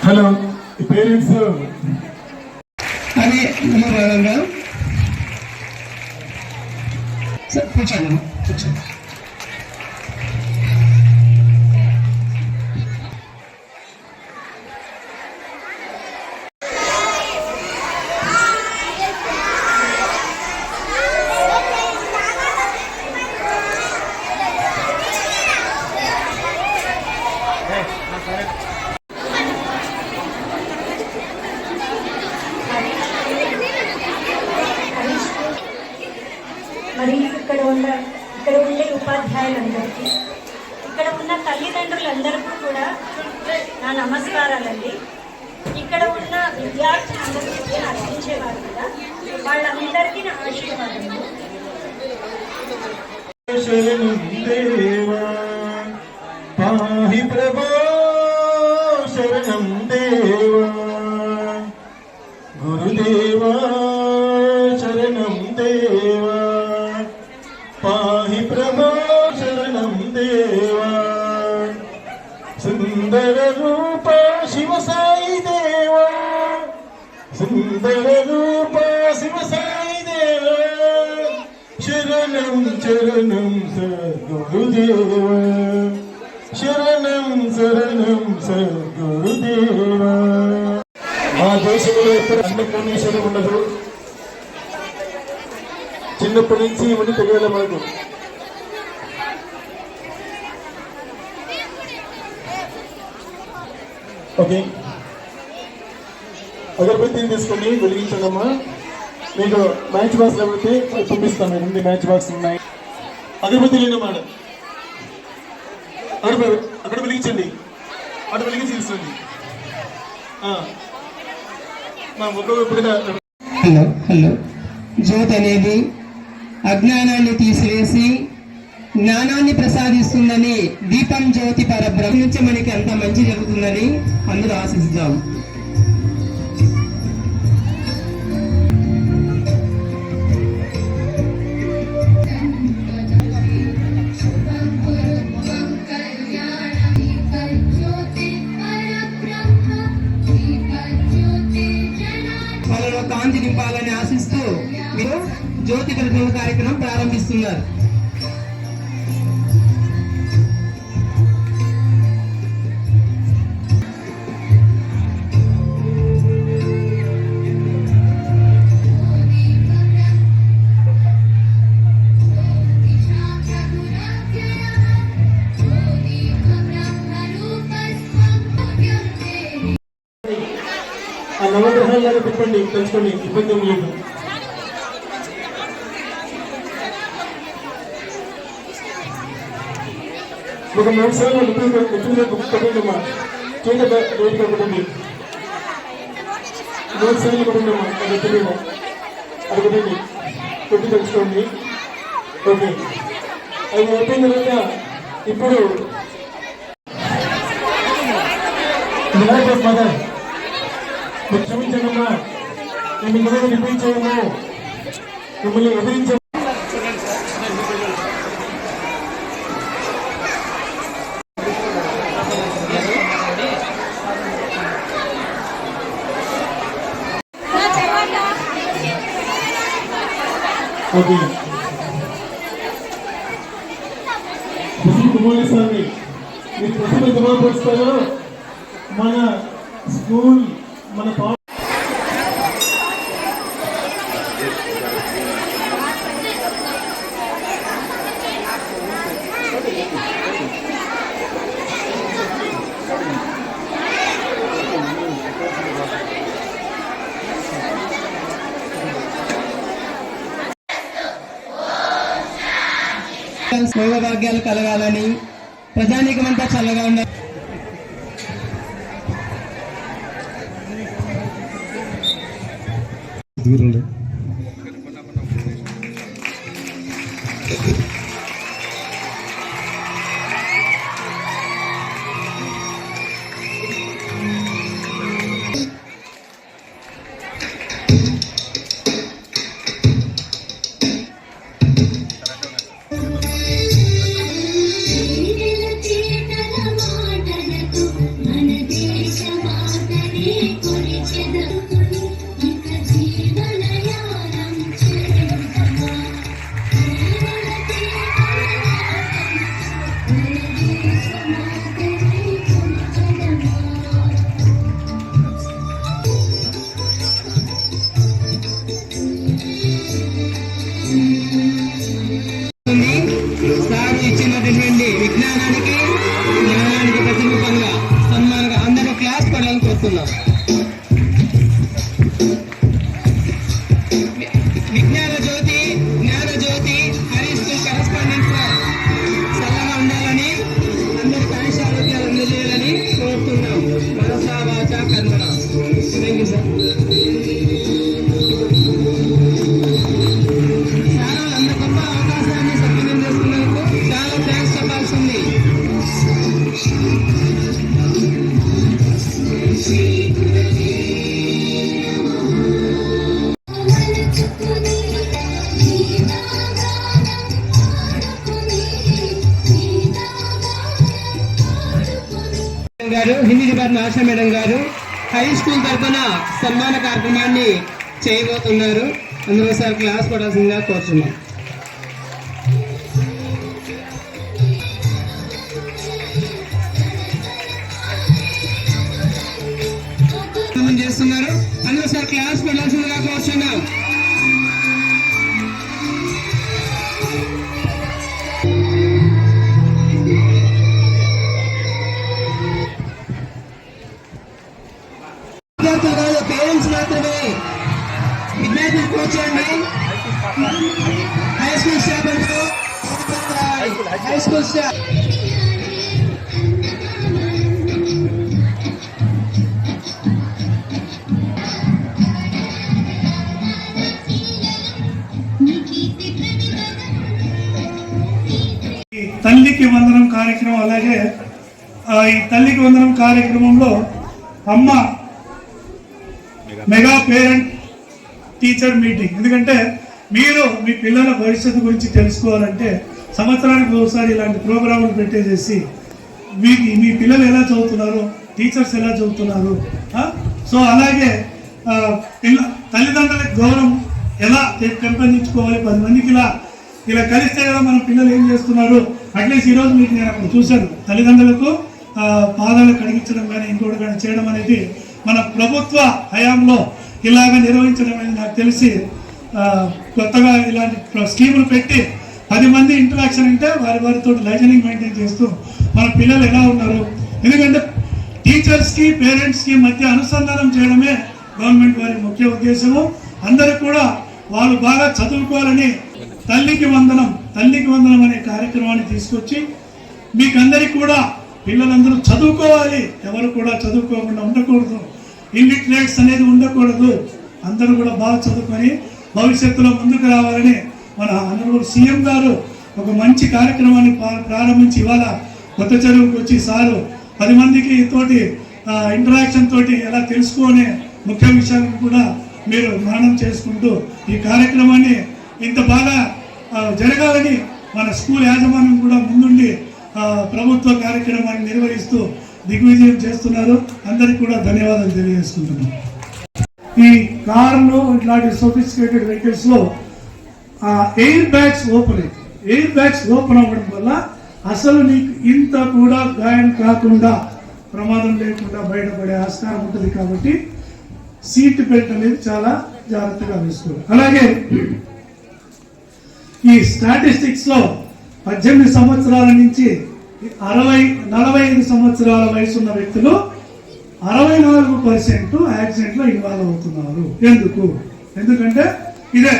Hello parents అదే భాగంగా కూర్చోండి కూర్చోండి. మరి ఇక్కడ ఉండే ఉపాధ్యాయులందరికీ, ఇక్కడ ఉన్న తల్లిదండ్రులందరికీ కూడా నా నమస్కారాలండి. ఇక్కడ ఉన్న విద్యార్థులందరికీ అర్పించేవారు కదా, వాళ్ళందరికీ నా ఆశీర్వాదాలు. శరణం దేవా పాహి ప్రభో శరణం దేవా గురుదేవా శరణం దేవా పాహి ప్రభో శరణం దేవా సుందర రూప శివ సాయి దేవా సుందర రూప శివ సాయి దేవా శరణం శరణం సద్గురుదేవా శరణం శరణం సద్గురుదేవా. మా దేశంలో ఎప్పుడు అన్నపూర్ణేశ్వరం ఉండదు. చిన్నప్పటి నుంచి ఇవన్నీ తెలియాలి మనకు. ఓకే, అగరబత్తిని తీసుకొని వెలిగించండి అమ్మా. మీకు మ్యాచ్ బాక్స్ లేకపోతే పంపిస్తాను. మీరు ఉంది మ్యాచ్ బాక్స్ ఉన్నాయి. అగరబత్తి లేనమాట అక్కడ వెలిగించండి. అక్కడ వెలిగించి తీసుకోండి. హలో హలో జ్యోతి అనేది అజ్ఞానాన్ని తీసివేసి జ్ఞానాన్ని ప్రసాదిస్తుందని, దీపం జ్యోతి పరబ్రహ్మ నుంచి మనకి అంత మంచి జరుగుతుందని అందరూ ఆశిస్తాం. వాళ్ళలో కాంతి నింపాలని ఆశిస్తూ మీరు జ్యోతి ప్రజ్వలన కార్యక్రమం ప్రారంభిస్తున్నారు. ఆ నవగ్రహాలను తిప్పండి, తెలుసుకోండి, ఇబ్బంది లేదు. ఒక 3 సార్లు ఎత్తుగా కొట్టండమ్మా. కింద వేడిగా కొట్టండి. 3 సార్లు కొట్టండమ్మా. అది ఎత్తుగా అది కొట్టండి, కొట్టి తెలుసుకోండి. ఓకే, అది అయిపోయిన తర్వాత ఇప్పుడు మదర్ క్షమించమ్మా, మేము మిమ్మల్ని రిపీట్ చేయము, మిమ్మల్ని ఎదిరించము. ఓకే, కుమారస్వామి మీరు ప్రతిభ జమాపరుస్తారో మన స్కూల్ మన భోగభాగ్యాలు కలగాలని, ప్రజానీకమంతా చల్లగా ఉండాలి. ఇచ్చినటువంటి విజ్ఞానానికి జ్ఞానానికి ప్రతిరూపంగా సన్మానంగా అందరూ క్లాస్ పడాలని కోరుతున్నాం. విజ్ఞాన జ్యోతి జ్ఞాన జ్యోతి హై స్కూల్ కరెస్పాండెంట్ చల్లగా ఉండాలని అందరి కాంక్ష ఆరోగ్యాలు అందజేయాలని కోరుతున్నాం. మనసా వాచ కర్మణ. Thank you sir. చాలా అంత గొప్ప అవకాశాన్ని సద్వినియోగం చేసుకున్నందుకు చాలా థ్యాంక్స్ చెప్పాల్సింది. గారు హిందీ డిపార్ట్మెంట్ ఆశా మేడం గారు హై స్కూల్ తరఫున సన్మాన కార్యక్రమాన్ని చేయబోతున్నారు. అందులో సార్ క్లాస్ పడాల్సిందిగా కోరుతున్నాం. చేస్తున్నారు. అందులో సార్ క్లాస్ పడాల్సిందిగా కోరుతున్నాం. పేరెంట్స్ మాత్రమే విద్యార్థులు కూర్చోండి. హై స్కూల్ స్టాఫ్ అంటూ హై స్కూల్ స్టాఫ్ తల్లికి వందనం కార్యక్రమం. అలాగే ఈ తల్లికి వందనం కార్యక్రమంలో అమ్మ మెగా పేరెంట్ టీచర్ మీటింగ్. ఎందుకంటే మీరు మీ పిల్లల భవిష్యత్తు గురించి తెలుసుకోవాలంటే సంవత్సరానికి ఒకసారి ఇలాంటి ప్రోగ్రాములు పెట్టేసేసి మీ పిల్లలు ఎలా చదువుతున్నారు, టీచర్స్ ఎలా చదువుతున్నారు, సో అలాగే తల్లిదండ్రులకు గౌరవం ఎలా పెంపొందించుకోవాలి, 10 మందికి ఇలా కలిస్తే కదా మన పిల్లలు ఏం చేస్తున్నారు. అట్లీస్ట్ ఈరోజు మీకు నేను అక్కడ చూశాను, తల్లిదండ్రులకు పాదాలు కడిగించడం కానీ ఇంకోటి కానీ చేయడం అనేది మన ప్రభుత్వ హయాంలో ఇలాగ నిర్వహించడం అనేది నాకు తెలిసి కొత్తగా ఇలాంటి స్కీములు పెట్టి 10 మంది ఇంటరాక్షన్ అంటే వారితో లైజనింగ్ మెయింటైన్ చేస్తూ మన పిల్లలు ఎలా ఉన్నారు. ఎందుకంటే టీచర్స్కి పేరెంట్స్కి మధ్య అనుసంధానం చేయడమే గవర్నమెంట్ వారి ముఖ్య ఉద్దేశము. అందరూ కూడా వాళ్ళు బాగా చదువుకోవాలని తల్లికి వందనం అనే కార్యక్రమాన్ని తీసుకొచ్చి మీకందరికి కూడా పిల్లలందరూ చదువుకోవాలి, ఎవరు కూడా చదువుకోకుండా ఉండకూడదు, ఇల్లిటరేట్స్ అనేది ఉండకూడదు, అందరూ కూడా బాగా చదువుకొని భవిష్యత్తులో ముందుకు రావాలని మన ఆనరబుల్ సీఎం గారు ఒక మంచి కార్యక్రమాన్ని ప్రారంభించి ఇవాళ కొత్త చెరువుకి వచ్చి సారు 10 మందికి తోటి ఇంటరాక్షన్ తోటి ఎలా తెలుసుకునే ముఖ్య విషయాలను కూడా మీరు మననం చేసుకుంటూ ఈ కార్యక్రమాన్ని ఇంత బాగా జరగాలని మన స్కూల్ యాజమాన్యం కూడా ముందుండి ప్రభుత్వ కార్యక్రమాన్ని నిర్వహిస్తూ దిగ్విజయం చేస్తున్నారు. అందరికీ కూడా ధన్యవాదాలు తెలియజేసుకుంటున్నాం. ఈ కార్లు ఇట్లాంటి సోఫిస్టికేటెడ్ వెహికల్స్ లో ఎయిర్ బ్యాగ్స్ ఓపెన్ అవ్వడం వల్ల అసలు నీకు ఇంత కూడా గాయం కాకుండా ప్రమాదం లేకుండా బయటపడే ఆస్కారం ఉంటుంది. కాబట్టి సీట్ బెల్ట్ అనేది చాలా జాగ్రత్తగా వేసుకోవాలి. అలాగే ఈ స్టాటిస్టిక్స్ లో 18 సంవత్సరాల నుంచి 45 సంవత్సరాల వయసు ఉన్న వ్యక్తులు 64% యాక్సిడెంట్ లో ఇన్వాల్వ్ అవుతున్నారు. ఎందుకంటే ఇదే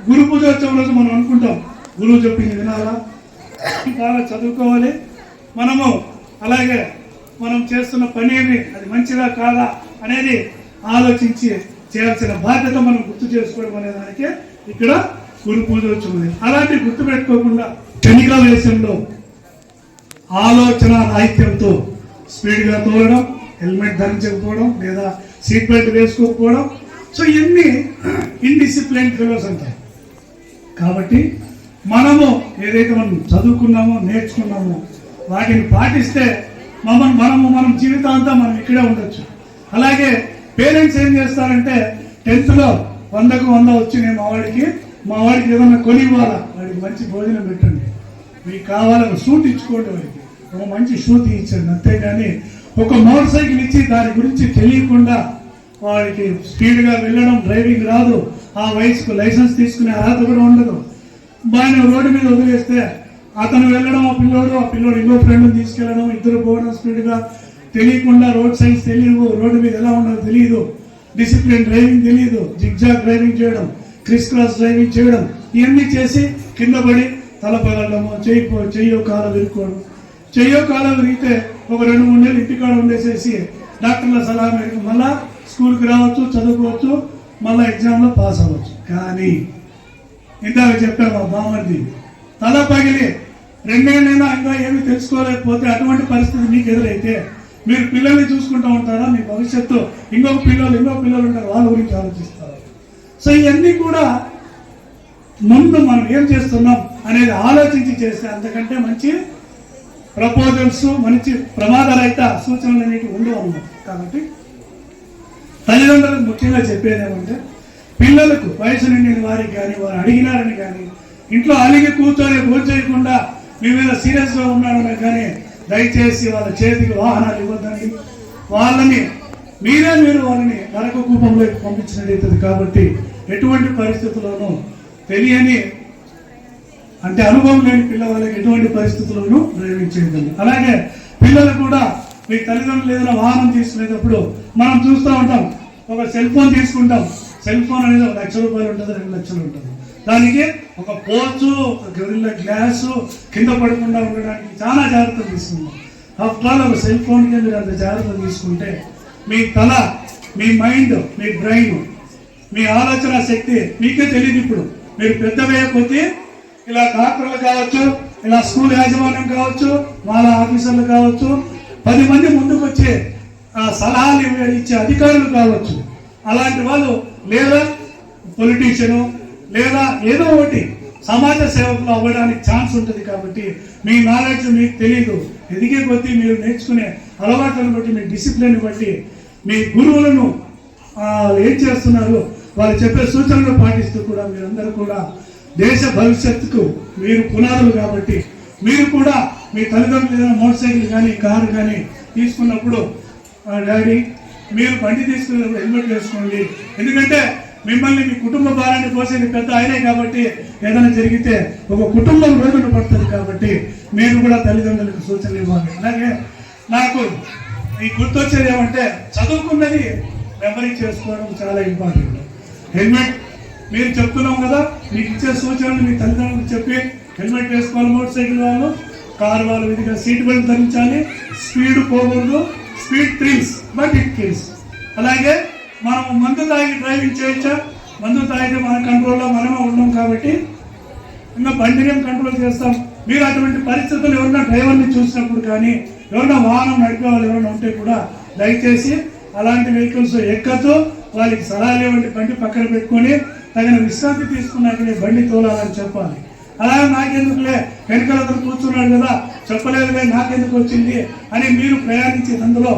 గురు పూజోత్సవం రోజు మనం అనుకుంటాం, గురువు చెప్పింది వినాలా, బాగా చదువుకోవాలి, మనము అలాగే మనం చేస్తున్న పని ఏమి అది మంచిదా కాదా అనేది ఆలోచించి చేయాల్సిన బాధ్యత మనం గుర్తు చేసుకోవడం అనే దానికే ఇక్కడ గురు పూజోత్సవం. అలాంటి గుర్తు పెట్టుకోకుండా క్షణిక వేషంలో ఆలోచన రాహిత్యంతో స్పీడ్గా తోలడం, హెల్మెట్ ధరించకపోవడం లేదా సీట్ బెల్ట్ వేసుకోకపోవడం, సో ఇవన్నీ ఇండిసిప్లైన్ ఫెలోస్ అంటారు. కాబట్టి మనము ఏదైతే మనం చదువుకున్నామో నేర్చుకున్నామో వాటిని పాటిస్తే మనం జీవితాంతం మనం ఇక్కడే ఉండొచ్చు. అలాగే పేరెంట్స్ ఏం చేస్తారంటే 10th లో 100కు 100 వచ్చినాయి మా వాడికి ఏదన్నా కొని ఇవ్వాలా, వాడికి మంచి భోజనం పెట్టండి, మీకు కావాలని షూట్ ఇచ్చుకోండి, వాడికి ఒక మంచి షూట్ ఇచ్చండి, అంతేగాని ఒక మోటార్ సైకిల్ ఇచ్చి దాని గురించి తెలియకుండా వాడికి స్పీడ్గా వెళ్ళడం, డ్రైవింగ్ రాదు, ఆ వయసుకు లైసెన్స్ తీసుకునే అర్హత కూడా ఉండదు, బాగా రోడ్డు మీద వదిలేస్తే అతను వెళ్ళడం ఆ పిల్లోడు ఇంకో ఫ్రెండ్ని తీసుకెళ్ళడం, ఇద్దరు పోవడం స్పీడ్గా, తెలియకుండా రోడ్ సైన్స్ తెలియదు, రోడ్డు మీద ఎలా ఉండాలో తెలియదు, డిసిప్లిన్ డ్రైవింగ్ తెలియదు, జిగ్జాగ్ డ్రైవింగ్ చేయడం, క్రిస్ క్రాస్ డ్రైవింగ్ చేయడం, ఇవన్నీ చేసి కింద పడి తల పగలడము, చెయ్యో కాలు విరుక్కోవడం. చెయ్యో కాలు విరిగితే ఒక 2-3 నెలలు ఇంటికాడ ఉండేసేసి డాక్టర్ల సలహా మేరకు మళ్ళా స్కూల్కి రావచ్చు, చదువుకోవచ్చు, మళ్ళీ ఎగ్జామ్లో పాస్ అవ్వచ్చు. కానీ ఇందాక చెప్పాము బామర్ది తల పగిలి 2 నెలలైనా ఇంకా ఏమి తెలుసుకోలేకపోతే అటువంటి పరిస్థితి మీకు ఎదురైతే మీరు పిల్లల్ని చూసుకుంటూ ఉంటారా? మీ భవిష్యత్తు ఇంకొక పిల్లలు ఉంటారు, వాళ్ళ గురించి ఆలోచిస్తారు. సో ఇవన్నీ కూడా ముందు మనం ఏం చేస్తున్నాం అనేది ఆలోచించి చేస్తే అంతకంటే మంచి ప్రపోజల్స్, మంచి ప్రమాదరహిత సూచనలు అనేవి ఉండవు అన్నమాట. కాబట్టి తల్లిదండ్రులకు ముఖ్యంగా చెప్పేది ఏమంటే, పిల్లలకు వయసు నిండిన వారికి కానీ, వారు అడిగినారని కానీ, ఇంట్లో అలిగి కూర్చొని భోజేయకుండా మీ మీద సీరియస్గా ఉన్నారని కానీ దయచేసి వాళ్ళ చేతికి వాహనాలు ఇవ్వద్దండి. మీరు వాళ్ళని నరక కూపంలోకి పంపించినట్టు. కాబట్టి ఎటువంటి పరిస్థితుల్లోనూ తెలియని అంటే అనుభవం లేని పిల్లవాళ్ళకి ఎటువంటి పరిస్థితుల్లోనూ డ్రైవింగ్ చేయగలరు. అలాగే పిల్లలు కూడా మీ తల్లిదండ్రులు ఏదైనా వాహనం తీసుకునేటప్పుడు మనం చూస్తూ ఉంటాం, ఒక సెల్ ఫోన్ తీసుకుంటాం. సెల్ ఫోన్ అనేది 1 లక్ష రూపాయలు ఉంటుంది, 2 లక్షలు ఉంటుంది. దానికి ఒక పోర్చు, ఒక గొరిల్లా గ్లాసు, కింద పడకుండా ఉండడానికి చాలా జాగ్రత్తలు తీసుకుంటాం. ఆఫ్టర్ ఆల్ ఒక సెల్ ఫోన్కి మీరు అంత జాగ్రత్తలు తీసుకుంటే మీ తల, మీ మైండ్, మీ బ్రెయిన్, మీ ఆలోచన శక్తి మీకే తెలియదు. ఇప్పుడు మీరు పెద్దవే కొద్దీ ఇలా డాక్టర్లు కావచ్చు, ఇలా స్కూల్ యాజమాన్యం కావచ్చు, వాళ్ళ ఆఫీసర్లు కావచ్చు, 10 మంది ముందుకు వచ్చే సలహాలు ఇచ్చే అధికారులు కావచ్చు, అలాంటి వాళ్ళు లేదా పొలిటీషియను లేదా ఏదో ఒకటి సమాజ సేవకులు అవ్వడానికి ఛాన్స్ ఉంటుంది. కాబట్టి మీ నాలెడ్జ్ మీకు తెలియదు, ఎదిగే కొద్దీ మీరు నేర్చుకునే అలవాట్లను బట్టి, మీ డిసిప్లిన్ బట్టి, మీ గురువులను ఏం చేస్తున్నారు వాళ్ళు చెప్పే సూచనలు పాటిస్తూ కూడా మీరందరూ కూడా దేశ భవిష్యత్తుకు మీరు పునాదులు. కాబట్టి మీరు కూడా మీ తల్లిదండ్రులు ఏదైనా మోటార్ సైకిల్ కానీ, కారు కానీ తీసుకున్నప్పుడు డాడీ మీరు బండి తీసుకున్నప్పుడు హెల్మెట్ వేసుకోండి. ఎందుకంటే మిమ్మల్ని మీ కుటుంబ భారాన్ని పోసేది పెద్ద ఆయనే. కాబట్టి ఏదైనా జరిగితే ఒక కుటుంబం రోజున పడుతుంది. కాబట్టి మీరు కూడా తల్లిదండ్రులకు సూచనలు ఇవ్వాలి. అలాగే నాకు ఈ గుర్తొచ్చేది ఏమంటే, చదువుకున్నది మెమరీ చేసుకోవడం చాలా ఇంపార్టెంట్. హెల్మెట్ మీరు చెప్తున్నాం కదా, మీకు ఇచ్చే సూచనలు మీ తల్లిదండ్రులకు చెప్పి హెల్మెట్ వేసుకోవాలి. మోటార్ సైకిల్ వాళ్ళు, కారు వాళ్ళు విధిగా సీట్ బెల్ట్ ధరించాలి. స్పీడ్ పోకూడదు, speed thrills but it kills. అలాగే మనం మందు తాగి డ్రైవింగ్ చేయొచ్చా? మందు తాగితే మన కంట్రోల్లో మనమే ఉన్నాం. కాబట్టి ఇంకా బండిని కంట్రోల్ చేస్తాం. మీరు అటువంటి పరిస్థితులు ఎవరైనా డ్రైవర్ని చూసినప్పుడు కానీ, ఎవరైనా వాహనం నడిపే వాళ్ళు ఎవరైనా ఉంటే కూడా దయచేసి అలాంటి వెహికల్స్ ఎక్కచ్చు. వాళ్ళకి సలహాలు ఇవ్వండి, బండి పక్కన పెట్టుకొని తగిన విశ్రాంతి తీసుకున్నాకనే బండి తోలాలని చెప్పాలి. అలాగే నాకెందుకులే, వెనకాల అతను కూర్చున్నాడు కదా, చెప్పలేదులే నాకెందుకు వచ్చింది అని మీరు ప్రయాణించేందులో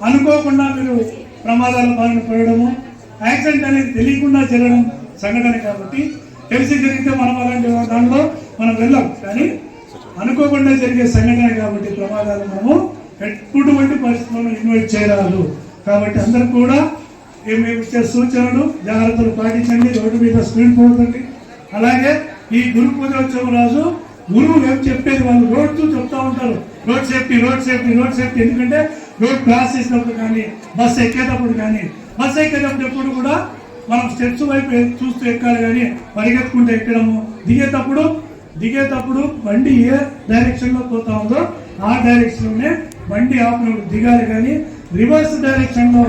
అనుకోకుండా మీరు ప్రమాదాల బారిన పడడము, యాక్సిడెంట్ అనేది తెలియకుండా జరగడం సంఘటన. కాబట్టి తెలిసి జరిగితే మనం అలాంటి దానిలో మనం వెళ్ళాం. కానీ అనుకోకుండా జరిగే సంఘటన కాబట్టి ప్రమాదాలు మనము ఎటువంటి పరిస్థితులను ఇన్వైట్ చేయరాదు. కాబట్టి అందరూ కూడా మేము ఇచ్చే సూచనలు, జాగ్రత్తలు పాటించండి. రోడ్డు మీద స్పీడ్ పోతుంది. అలాగే ఈ గురు పూజోత్సవం రోజు గురువు ఏం చెప్పేది వాళ్ళు రోజు చెప్తా ఉంటారు, road safety, road safety, road safety. ఎందుకంటే రోడ్ క్రాస్ చేసినప్పుడు కానీ, బస్సు ఎక్కేటప్పుడు కానీ, బస్సు ఎక్కేటప్పుడు ఎప్పుడు కూడా మనం స్టెప్స్ వైపు చూస్తూ ఎక్కాలి. కానీ పరిగెత్తుకుంటూ ఎక్కడము, దిగేటప్పుడు బండి ఏ డైరెక్షన్లో పోతా ఉందో ఆ డైరెక్షన్లోనే బండి ఆపినప్పుడు దిగాలి. కానీ రివర్స్ డైరెక్షన్లో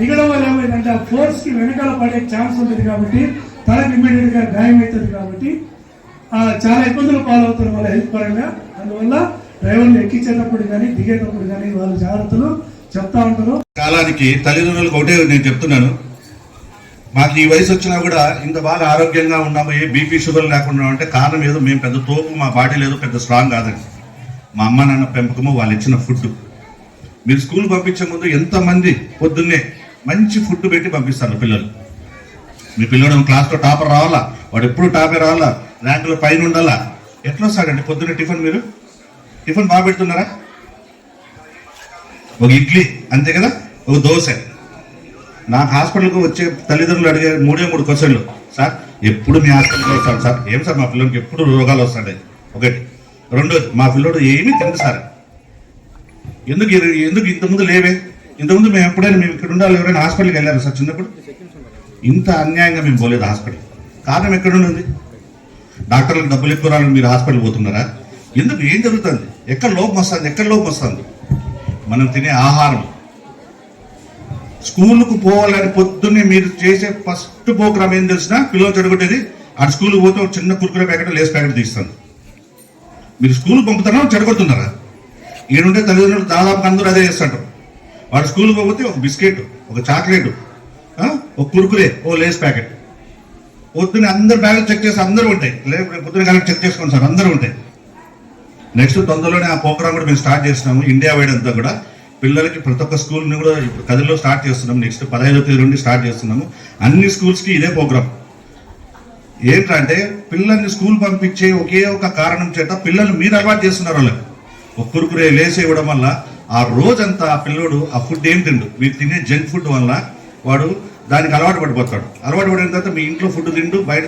దిగడం వల్ల ఏమైందంటే ఆ ఫోర్స్కి వెనకాల పడే ఛాన్స్ ఉంటుంది. కాబట్టి తనకు ఇమ్మీడియట్గా గాయం అవుతుంది. కాబట్టి చాలా ఇబ్బందులు పాలవుతారు వాళ్ళ హెల్త్ పరంగా. అందువల్ల డ్రైవర్లు ఎక్కించేటప్పుడు కానీ, దిగేటప్పుడు కానీ వాళ్ళు జాగ్రత్తలు చెప్తా ఉంటారు. కాలానికి తల్లిదండ్రులకు ఒకటే నేను చెప్తున్నాను, మాకు ఈ వయసు వచ్చినా కూడా ఇంత బాగా ఆరోగ్యంగా ఉన్నాము, ఏ బీపీ షుగర్ లేకుండా అంటే కారణం ఏదో మేము పెద్ద తోపు, మా బాడీ లేదు, పెద్ద స్ట్రాంగ్ కాదండి. మా అమ్మ నాన్న పెంపకము, వాళ్ళు ఇచ్చిన ఫుడ్. మీరు స్కూల్ పంపించే ముందు ఎంతమంది పొద్దున్నే మంచి ఫుడ్ పెట్టి పంపిస్తారు పిల్లలు. మీ పిల్లడు క్లాస్లో టాపర్ రావాలా, వాడు ఎప్పుడు టాపర్ రావాలా, ర్యాంకులో పైన ఉండాలా. ఎట్లా వస్తాడండి పొద్దున్నే టిఫిన్? మీరు టిఫిన్ బాగా పెడుతున్నారా? ఒక ఇడ్లీ అంతే కదా, ఒక దోశ. నాకు హాస్పిటల్కి వచ్చే తల్లిదండ్రులు అడిగే 3 క్వశ్చన్లు. సార్ ఎప్పుడు మీ హాస్పిటల్కి వస్తాడు సార్? ఏం సార్ మా పిల్లలకి ఎప్పుడు రోగాలు వస్తాయి? ఒకటి. రెండోది మా పిల్లోడు ఏమీ తిండి సార్. ఎందుకు ఇంతకుముందు లేవే? ఇంతకుముందు మేము ఎప్పుడైనా మేము ఇక్కడ ఉండాలి, ఎవరైనా హాస్పిటల్కి వెళ్ళారు సార్ చిన్నప్పుడు? ఇంత అన్యాయంగా మేము పోలేదు హాస్పిటల్. కారణం ఎక్కడ ఉంది? డాక్టర్లకు డబ్బులు ఎక్కువ రాలని మీరు హాస్పిటల్ పోతున్నారా? ఎందుకు? ఏం జరుగుతుంది? ఎక్కడ లోపం వస్తుంది? మనం తినే ఆహారం. స్కూల్కు పోవాలని పొద్దున్నే మీరు చేసే ఫస్ట్ ప్రోగ్రామ్ ఏం తెలిసినా పిల్లలు చెడగొట్టేది, ఆ స్కూల్కి పోతే ఒక చిన్న కుర్కురే ప్యాకెట్, లేస్ ప్యాకెట్ తీస్తాను. మీరు స్కూల్కి పంపుతారా చెడగొడుతున్నారా? ఈడుంటే తల్లిదండ్రులు దాదాపు అందరూ అదే చేస్తుంటారు. వాడు స్కూల్కి పోతే ఒక బిస్కెట్, ఒక చాక్లెట్, ఒక కుర్కురే, ఓ లేస్ ప్యాకెట్. పొద్దున్న అందరు బ్యాగులు చెక్ చేసి అందరూ ఉంటాయి. లేకపోతే పొద్దున్న కాలం చెక్ చేసుకోండి సార్, అందరూ ఉంటాయి. నెక్స్ట్ తొందరలోనే ఆ ప్రోగ్రామ్ కూడా మేము స్టార్ట్ చేస్తున్నాము. ఇండియా వైడ్ అంతా కూడా పిల్లలకి ప్రతి ఒక్క స్కూల్ని కూడా ఇప్పుడు కదిలో స్టార్ట్ చేస్తున్నాము. నెక్స్ట్ 15వ తేదీ నుండి స్టార్ట్ చేస్తున్నాము. అన్ని స్కూల్స్కి ఇదే ప్రోగ్రామ్. ఏంటంటే పిల్లల్ని స్కూల్ పంపించే ఒకే ఒక కారణం చేత పిల్లల్ని మీరు అలవాటు చేస్తున్నారు. వాళ్ళకి ఒక కురుకురే లేసి ఇవ్వడం వల్ల ఆ రోజంతా ఆ పిల్లోడు ఆ ఫుడ్ ఏం తిండు, మీరు తినే జంక్ ఫుడ్ వల్ల వాడు దానికి అలవాటు పడిపోతాడు. అలవాటు పడిన తర్వాత మీ ఇంట్లో ఫుడ్ తిండు, బయట